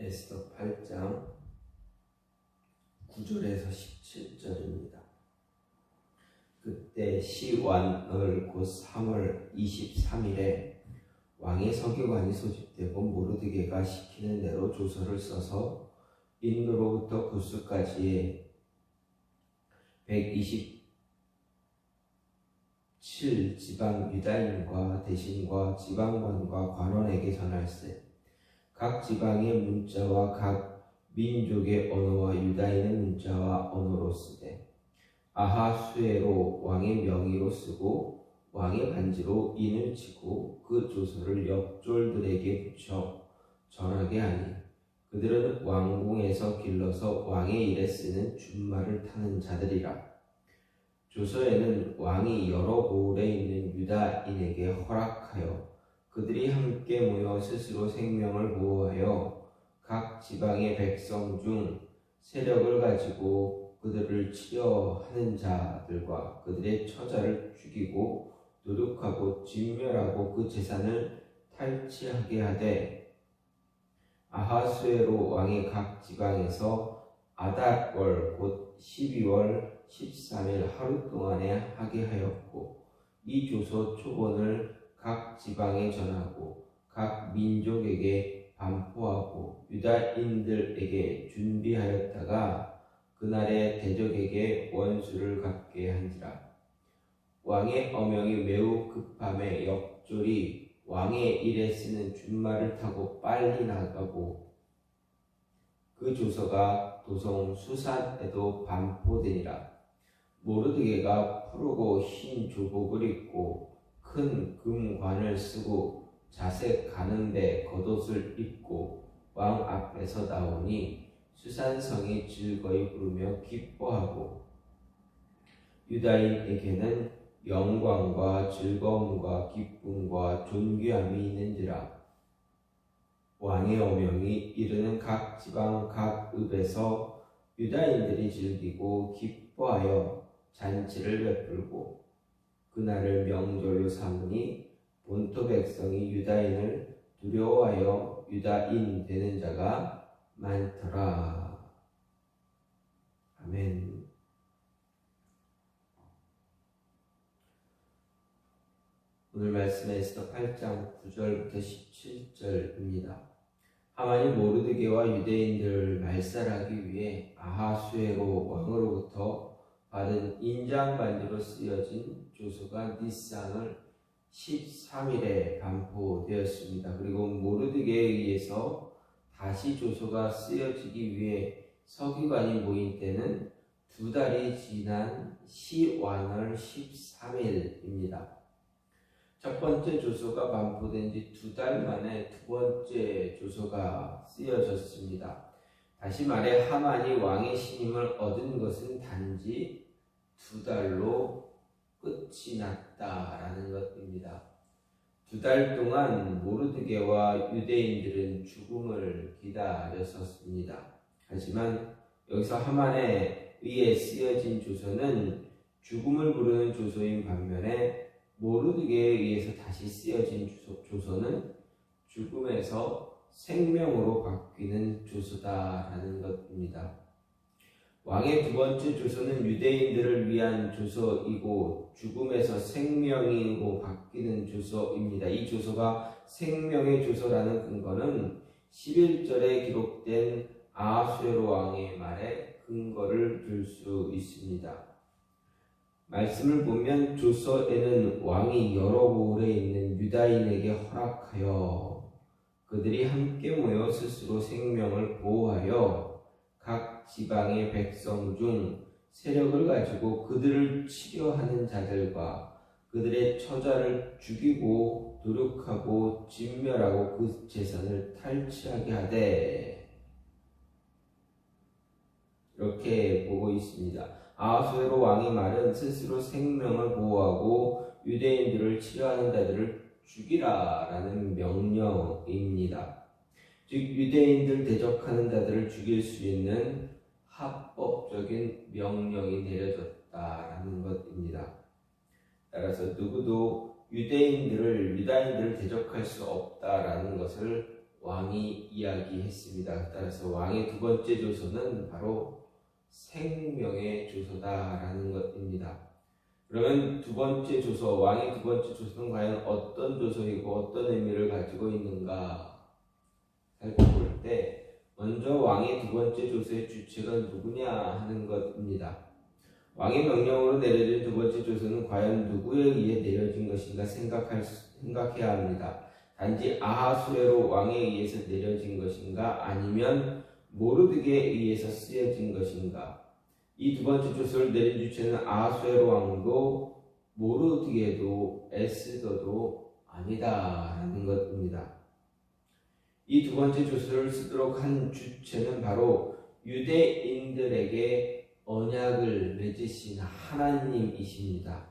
에스더 8장 9절에서 17절입니다. 그때 시완을 곧 3월 23일에 왕의 서기관이 소집되고 모르드게가 시키는 대로 조서를 써서 인도로부터 구스까지의 127지방 유다인과 대신과 지방관과 관원에게 전할세. 각 지방의 문자와 각 민족의 언어와 유다인의 문자와 언어로 쓰되 아하수에로 왕의 명의로 쓰고 왕의 반지로 인을 치고 그 조서를 옆졸들에게 붙여 전하게 하니 그들은 왕궁에서 길러서 왕의 일에 쓰는 준말을 타는 자들이라. 조서에는 왕이 여러 고을에 있는 유다인에게 허락하여 그들이 함께 모여 스스로 생명을 보호하여 각 지방의 백성 중 세력을 가지고 그들을 치려하는 자들과 그들의 처자를 죽이고 도둑하고 진멸하고 그 재산을 탈취하게 하되 아하수에로 왕이 각 지방에서 아닷월 곧 12월 13일 하루 동안에 하게 하였고 이 조서 초본을 각 지방에 전하고 각 민족에게 반포하고 유다인들에게 준비하였다가 그날에 대적에게 원수를 갚게 한지라. 왕의 어명이 매우 급함에 역졸이 왕의 일에 쓰는 준말을 타고 빨리 나가고 그 조서가 도성 수산에도 반포되니라. 모르드게가 푸르고 흰 조복을 입고 큰 금관을 쓰고 자색 가는데 겉옷을 입고 왕 앞에서 나오니 수산성이 즐거이 부르며 기뻐하고 유다인에게는 영광과 즐거움과 기쁨과 존귀함이 있는지라. 왕의 어명이 이르는 각 지방 각 읍에서 유다인들이 즐기고 기뻐하여 잔치를 베풀고 그날을 명절로 삼으니 본토 백성이 유다인을 두려워하여 유다인 되는 자가 많더라. 아멘. 오늘 말씀 에스더 8장 9절부터 17절입니다. 하만이 모르드게와 유대인들을 말살하기 위해 아하수에로 왕으로부터 받은 인장 반지로 쓰여진 조서가 니산을 13일에 반포되었습니다. 그리고 모르드게에 의해서 다시 조서가 쓰여지기 위해 서기관이 모인 때는 2달이 지난 시완월 13일입니다. 첫 번째 조서가 반포된 지 2달 만에 두 번째 조서가 쓰여졌습니다. 다시 말해 하만이 왕의 신임을 얻은 것은 단지 2달로 끝이 났다라는 것입니다. 2달 동안 모르드게와 유대인들은 죽음을 기다렸었습니다. 하지만 여기서 하만에 의해 쓰여진 조서는 죽음을 부르는 조서인 반면에 모르드게에 의해서 다시 쓰여진 조서는 죽음에서 생명으로 바뀌는 조서다라는 것입니다. 왕의 두 번째 조서는 유대인들을 위한 조서이고 죽음에서 생명으로 바뀌는 조서입니다. 이 조서가 생명의 조서라는 근거는 11절에 기록된 아하수에로 왕의 말에 근거를 둘 수 있습니다. 말씀을 보면 조서에는 왕이 여러 고을에 있는 유다인에게 허락하여 그들이 함께 모여 스스로 생명을 보호하여 각 지방의 백성 중 세력을 가지고 그들을 치려하는 자들과 그들의 처자를 죽이고 도륙하고 진멸하고 그 재산을 탈취하게 하되 이렇게 보고 있습니다. 아하수에로 왕의 말은 스스로 생명을 보호하고 유대인들을 치려하는 자들을 죽이라 라는 명령입니다. 즉 유대인들 대적하는 자들을 죽일 수 있는 합법적인 명령이 내려졌다라는 것입니다. 따라서 누구도 유다인들을 대적할 수 없다라는 것을 왕이 이야기했습니다. 따라서 왕의 두 번째 조서는 바로 생명의 조서다라는 것입니다. 그러면 두 번째 조서, 왕의 두 번째 조서는 과연 어떤 조서이고 어떤 의미를 가지고 있는가 살펴볼 때 먼저 왕의 두 번째 조서의 주체가 누구냐 하는 것입니다. 왕의 명령으로 내려진 두 번째 조서는 과연 누구에 의해 내려진 것인가 생각해야 합니다. 단지 아하수에로 왕에 의해서 내려진 것인가 아니면 모르드게에 의해서 쓰여진 것인가. 이 두 번째 조서를 내린 주체는 아하수에로 왕도 모르드게도 에스더도 아니다라는 것입니다. 이 두 번째 조서를 쓰도록 한 주체는 바로 유대인들에게 언약을 맺으신 하나님이십니다.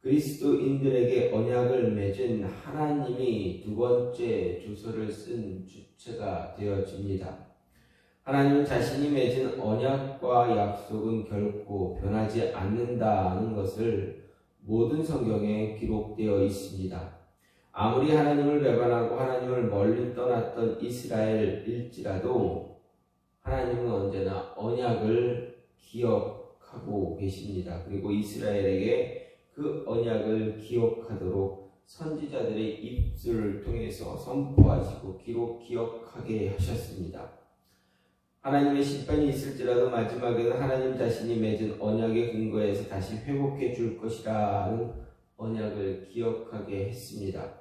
그리스도인들에게 언약을 맺은 하나님이 두 번째 조서를 쓴 주체가 되어집니다. 하나님은 자신이 맺은 언약과 약속은 결코 변하지 않는다는 것을 모든 성경에 기록되어 있습니다. 아무리 하나님을 배반하고 하나님을 멀리 떠났던 이스라엘일지라도 하나님은 언제나 언약을 기억하고 계십니다. 그리고 이스라엘에게 그 언약을 기억하도록 선지자들의 입술을 통해서 선포하시고 기억하게 하셨습니다. 하나님의 심판이 있을지라도 마지막에는 하나님 자신이 맺은 언약의 근거에서 다시 회복해 줄 것이라는 언약을 기억하게 했습니다.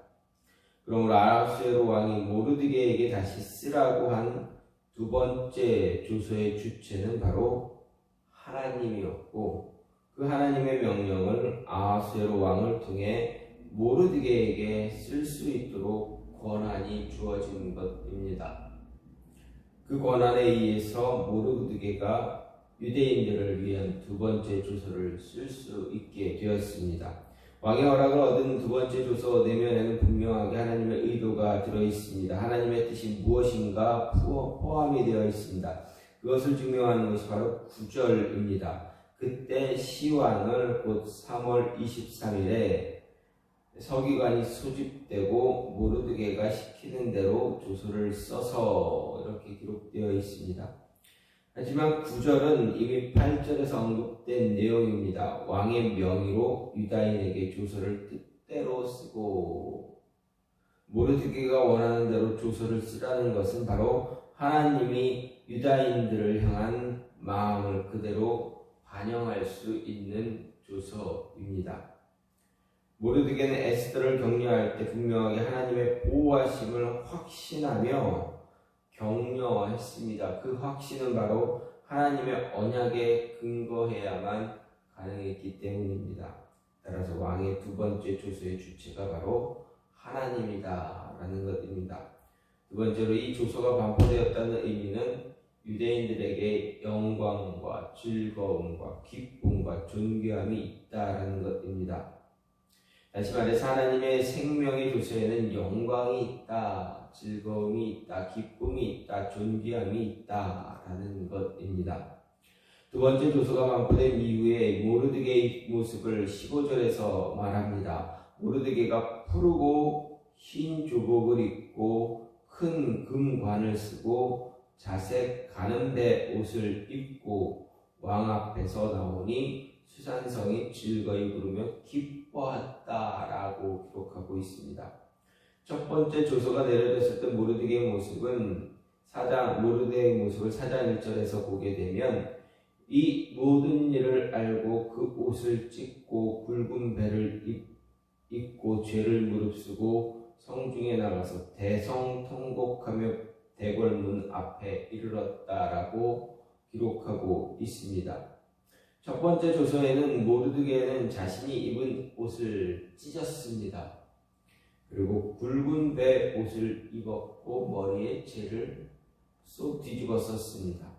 그러므로 아하수에로 왕이 모르드게에게 다시 쓰라고 한 두 번째 조서의 주체는 바로 하나님이었고 그 하나님의 명령을 아하수에로 왕을 통해 모르드게에게 쓸 수 있도록 권한이 주어진 것입니다. 그 권한에 의해서 모르드게가 유대인들을 위한 두 번째 조서를 쓸 수 있게 되었습니다. 왕의 허락을 얻은 두 번째 조서 내면에는 분명하게 하나님의 의도가 들어있습니다. 하나님의 뜻이 무엇인가 포함이 되어 있습니다. 그것을 증명하는 것이 바로 9절입니다. 그때 시왕을 곧 3월 23일에 서기관이 소집되고 모르드게가 시키는 대로 조서를 써서 이렇게 기록되어 있습니다. 하지만 9절은 이미 8절에서 언급된 내용입니다. 왕의 명의로 유다인에게 조서를 뜻대로 쓰고 모르드게가 원하는 대로 조서를 쓰라는 것은 바로 하나님이 유다인들을 향한 마음을 그대로 반영할 수 있는 조서입니다. 모르드게는 에스더를 격려할 때 분명하게 하나님의 보호하심을 확신하며 격려했습니다. 그 확신은 바로 하나님의 언약에 근거해야만 가능했기 때문입니다. 따라서 왕의 두 번째 조서의 주체가 바로 하나님이다라는 것입니다. 두 번째로 이 조서가 반포되었다는 의미는 유대인들에게 영광과 즐거움과 기쁨과 존귀함이 있다라는 것입니다. 다시 말해서 하나님의 생명의 조서에는 영광이 있다, 즐거움이 있다, 기쁨이 있다, 존귀함이 있다라는 것입니다. 두 번째 조서가 반포된 이후에 모르드게의 모습을 15절에서 말합니다. 모르드게가 푸르고 흰 조복을 입고 큰 금관을 쓰고 자색 가는배 옷을 입고 왕 앞에서 나오니 수산성이 즐거이 부르며 기뻐했다라고 기록하고 있습니다. 첫 번째 조서가 내려졌을 때 모르드게의 모습을 4장 1절에서 보게 되면 이 모든 일을 알고 그 옷을 찢고 굵은 배를 입고 죄를 무릅쓰고 성중에 나가서 대성통곡하며 대궐문 앞에 이르렀다라고 기록하고 있습니다. 첫 번째 조서에는 모르드게는 자신이 입은 옷을 찢었습니다. 그리고 굵은 배 옷을 입었고 머리에 죄를 쏙 뒤집어 썼습니다.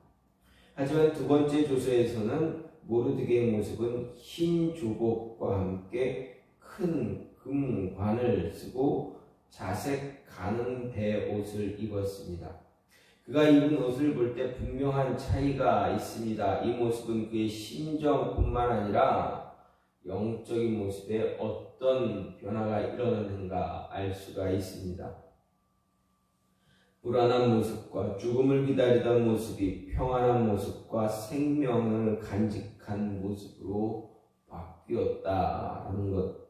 하지만 두 번째 조서에서는 모르드게의 모습은 흰 조복과 함께 큰 금관을 쓰고 자색 가는 배 옷을 입었습니다. 그가 입은 옷을 볼 때 분명한 차이가 있습니다. 이 모습은 그의 심정뿐만 아니라 영적인 모습에 어떤 변화가 일어나는가 알 수가 있습니다. 불안한 모습과 죽음을 기다리던 모습이 평안한 모습과 생명을 간직한 모습으로 바뀌었다라는 것.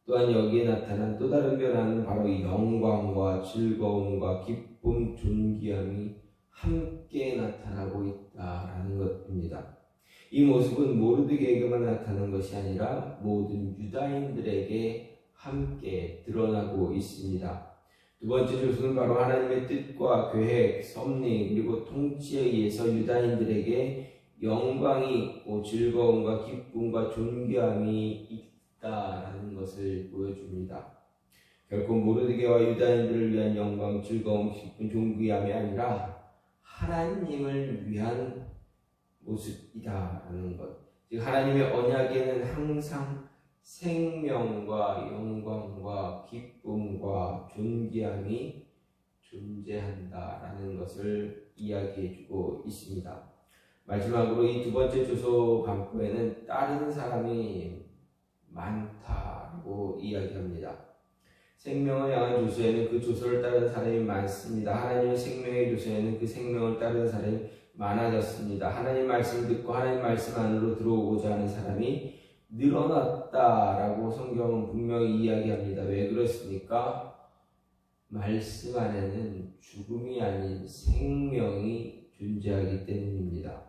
또한 여기에 나타난 또 다른 변화는 바로 영광과 즐거움과 기쁨, 존귀함이 함께 나타나고 있다라는 것입니다. 이 모습은 모르드게에게만 나타난 것이 아니라 모든 유다인들에게 함께 드러나고 있습니다. 두 번째 조서는 바로 하나님의 뜻과 계획, 섭리 그리고 통치에 의해서 유다인들에게 영광이 있고 즐거움과 기쁨과 존귀함이 있다라는 것을 보여줍니다. 결코 모르드게와 유다인들을 위한 영광, 즐거움, 기쁨, 존귀함이 아니라 하나님을 위한 모습이다라는 것. 즉 하나님의 언약에는 항상 생명과 영광과 기쁨과 존귀함이 존재한다라는 것을 이야기해주고 있습니다. 마지막으로 이 두 번째 조소 반포에는 따르는 사람이 많다고 이야기합니다. 생명을 향한 조소에는 그 조소를 따르는 사람이 많습니다. 하나님의 생명의 조소에는 그 생명을 따르는 사람이 많아졌습니다. 하나님 말씀을 듣고 하나님 말씀 안으로 들어오고자 하는 사람이 늘어났다라고 성경은 분명히 이야기합니다. 왜 그렇습니까? 말씀 안에는 죽음이 아닌 생명이 존재하기 때문입니다.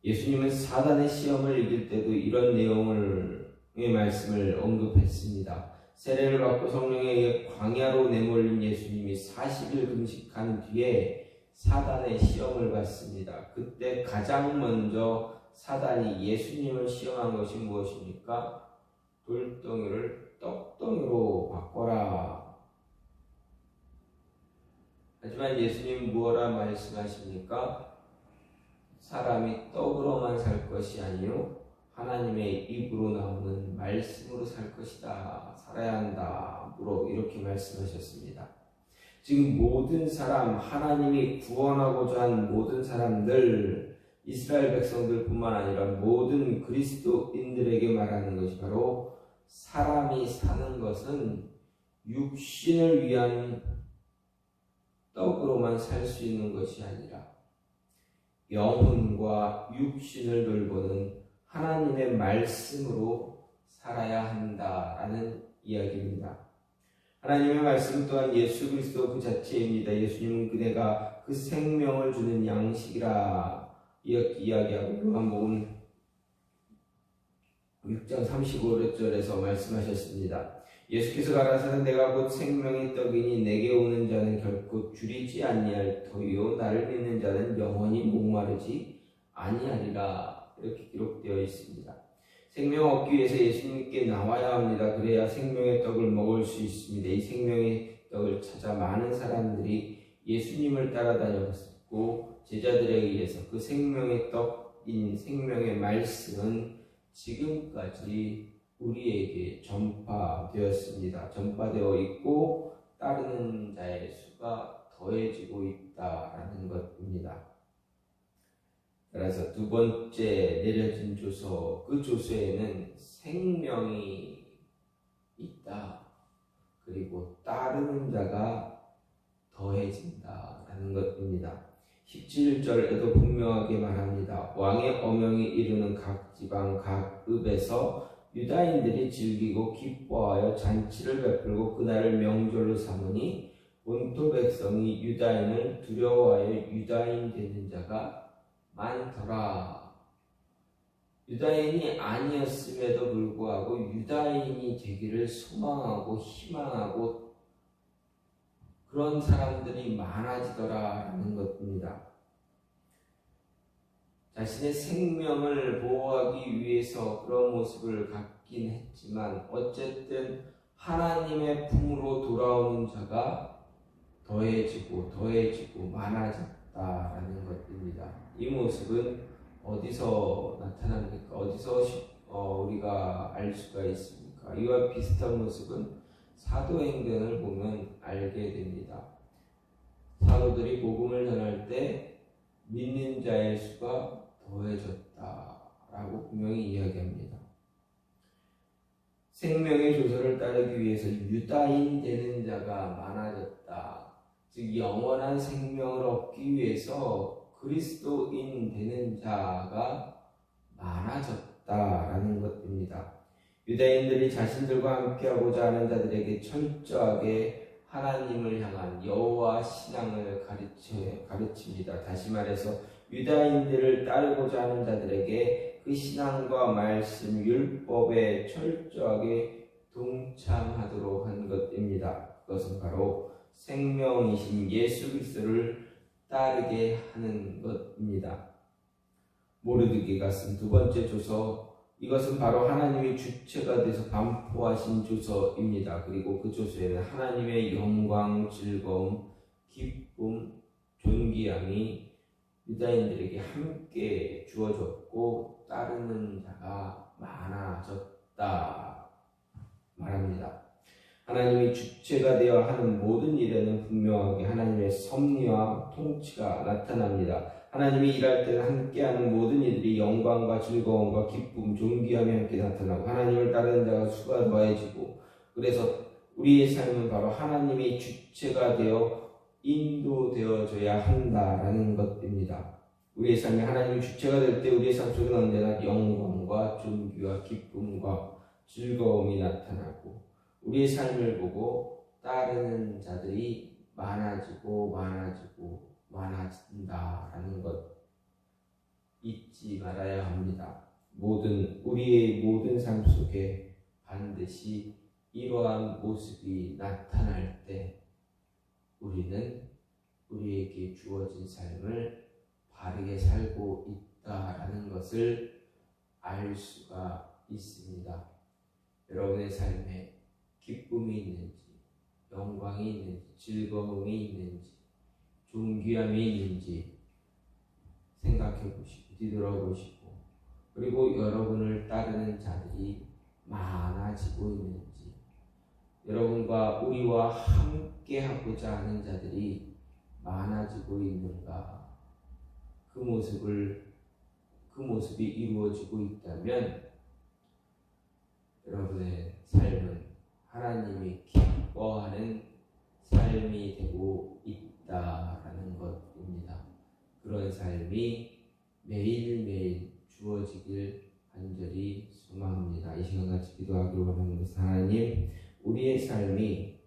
예수님은 사단의 시험을 이길 때도 이런 내용의 말씀을 언급했습니다. 세례를 받고 성령에 의해 광야로 내몰린 예수님이 40일 금식한 뒤에 사단의 시험을 받습니다. 그때 가장 먼저 사단이 예수님을 시험한 것이 무엇입니까? 돌덩이를 떡덩이로 바꿔라. 하지만 예수님 무엇라 말씀하십니까? 사람이 떡으로만 살 것이 아니요 하나님의 입으로 나오는 말씀으로 살 것이다. 살아야 한다. 이렇게 말씀하셨습니다. 지금 모든 사람, 하나님이 구원하고자 한 모든 사람들, 이스라엘 백성들뿐만 아니라 모든 그리스도인들에게 말하는 것이 바로 사람이 사는 것은 육신을 위한 떡으로만 살 수 있는 것이 아니라 영혼과 육신을 돌보는 하나님의 말씀으로 살아야 한다라는 이야기입니다. 하나님의 말씀 또한 예수 그리스도 그 자체입니다. 예수님은 그대가 그 생명을 주는 양식이라 이야기하고 요한복음 6장 35절에서 말씀하셨습니다. 예수께서 가라사대 내가 곧 생명의 떡이니 내게 오는 자는 결코 줄이지 아니할 터이요 나를 믿는 자는 영원히 목마르지 아니하리라. 이렇게 기록되어 있습니다. 생명 얻기 위해서 예수님께 나와야 합니다. 그래야 생명의 떡을 먹을 수 있습니다. 이 생명의 떡을 찾아 많은 사람들이 예수님을 따라다녔고 제자들에 의해서 그 생명의 떡인 생명의 말씀은 지금까지 우리에게 전파되었습니다. 전파되어 있고 따르는 자의 수가 더해지고 있다라는 것입니다. 그래서 두 번째 내려진 조서, 그 조서에는 생명이 있다. 그리고 따르는 자가 더해진다라는 것입니다. 17절에도 분명하게 말합니다. 왕의 어명이 이르는 각 지방 각 읍에서 유다인들이 즐기고 기뻐하여 잔치를 베풀고 그날을 명절로 삼으니 본토 백성이 유다인을 두려워하여 유다인 되는 자가 많더라. 유다인이 아니었음에도 불구하고 유다인이 되기를 소망하고 희망하고 그런 사람들이 많아지더라라는 것입니다. 자신의 생명을 보호하기 위해서 그런 모습을 갖긴 했지만 어쨌든 하나님의 품으로 돌아오는 자가 더해지고 많아졌다라는 것입니다. 이 모습은 어디서 나타납니까? 어디서 우리가 알 수가 있습니까? 이와 비슷한 모습은 사도행전을 보면 알게 됩니다. 사도들이 복음을 전할 때 믿는 자의 수가 더해졌다라고 분명히 이야기합니다. 생명의 조서를 따르기 위해서 유다인 되는 자가 많아졌다. 즉 즉 영원한 생명을 얻기 위해서 그리스도인 되는 자가 많아졌다라는 것입니다. 유대인들이 자신들과 함께하고자 하는 자들에게 철저하게 하나님을 향한 여호와 신앙을 가르칩니다. 다시 말해서 유다인들을 따르고자 하는 자들에게 그 신앙과 말씀, 율법에 철저하게 동참하도록 한 것입니다. 그것은 바로 생명이신 예수 그리스도를 따르게 하는 것입니다. 모르드게가 쓴 두 번째 조서, 이것은 바로 하나님의 주체가 돼서 반포하신 조서입니다. 그리고 그 조서에는 하나님의 영광, 즐거움, 기쁨, 존귀함이 유다인들에게 함께 주어졌고 따르는 자가 많아졌다 말합니다. 하나님이 주체가 되어 하는 모든 일에는 분명하게 하나님의 섭리와 통치가 나타납니다. 하나님이 일할 때는 함께하는 모든 이들이 영광과 즐거움과 기쁨, 존귀함이 함께 나타나고 하나님을 따르는 자가 수가 더해지고, 그래서 우리의 삶은 바로 하나님의 주체가 되어 인도되어져야 한다라는 것입니다. 우리의 삶이 하나님의 주체가 될 때 우리의 삶 속에는 언제나 영광과 존귀와 기쁨과 즐거움이 나타나고 우리의 삶을 보고 따르는 자들이 많아진다라는 것 잊지 말아야 합니다. 우리의 모든 삶 속에 반드시 이러한 모습이 나타날 때 우리는 우리에게 주어진 삶을 바르게 살고 있다라는 것을 알 수가 있습니다. 여러분의 삶에 기쁨이 있는지, 영광이 있는지, 즐거움이 있는지, 존귀함이 있는지 생각해 보시고 뒤돌아보시고, 그리고 여러분을 따르는 자들이 많아지고 있는지, 여러분과 우리와 함께 하고자 하는 자들이 많아지고 있는가, 그 모습이 이루어지고 있다면 여러분의 삶은 하나님이 기뻐하는 삶이 되고 있다라는 것입니다. 그런 삶이 매일매일 주어지길 간절히 소망합니다. 이 시간 같이 기도하기로 원하는 것은, 하나님, 우리의 삶이